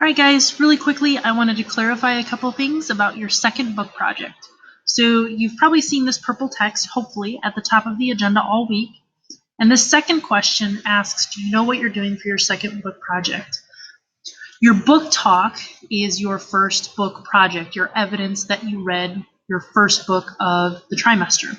Alright guys, really quickly I wanted to clarify a couple things about your second book project. So you've probably seen this purple text, hopefully, at the top of the agenda all week. And this second question asks, do you know what you're doing for your second book project? Your book talk is your first book project, your evidence that you read your first book of the trimester.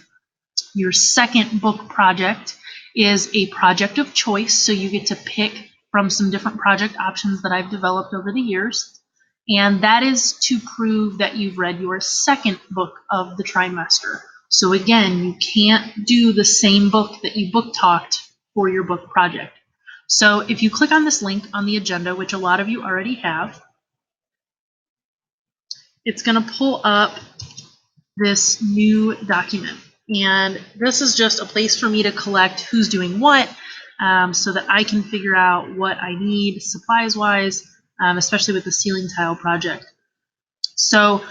Your second book project is a project of choice, so you get to pick from some different project options that I've developed over the years. And that is to prove that you've read your second book of the trimester. So again, you can't do the same book that you book talked for your book project. So if you click on this link on the agenda, which a lot of you already have, it's going to pull up this new document. And this is just a place for me to collect who's doing what, so that I can figure out what I need supplies-wise, especially with the ceiling tile project. So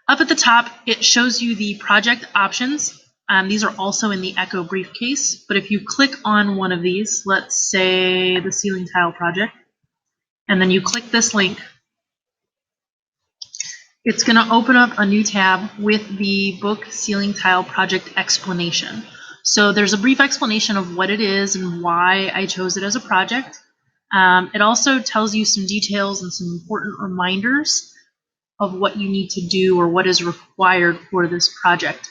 up at the top, it shows you the project options. These are also in the Echo briefcase, but if you click on one of these, let's say the ceiling tile project, and then you click this link, it's going to open up a new tab with the book ceiling tile project explanation. So there's a brief explanation of what it is and why I chose it as a project. It also tells you some details and some important reminders of what you need to do or what is required for this project.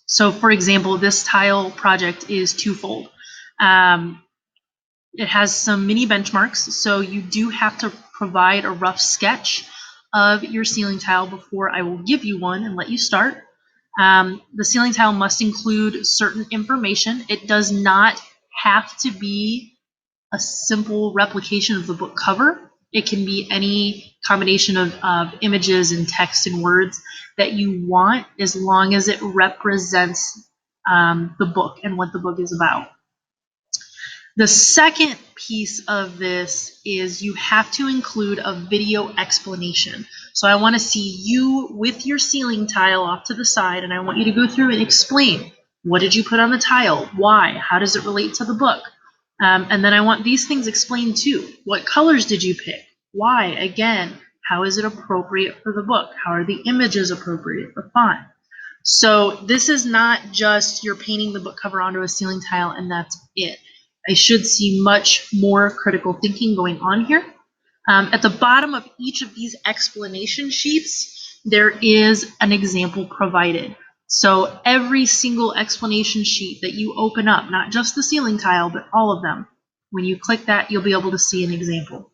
So for example, this tile project is twofold. It has some mini benchmarks, so you do have to provide a rough sketch of your ceiling tile before I will give you one and let you start. The ceiling tile must include certain information. It does not have to be a simple replication of the book cover. It can be any combination of images and text and words that you want, as long as it represents the book and what the book is about. The second piece of this is you have to include a video explanation. So I want to see you with your ceiling tile off to the side, and I want you to go through and explain, what did you put on the tile? Why? How does it relate to the book? And then I want these things explained too. What colors did you pick? Why? Again, how is it appropriate for the book? How are the images appropriate? The font. So this is not just you're painting the book cover onto a ceiling tile and that's it. I should see much more critical thinking going on here. At the bottom of each of these explanation sheets, there is an example provided. So every single explanation sheet that you open up, not just the ceiling tile, but all of them, when you click that, you'll be able to see an example.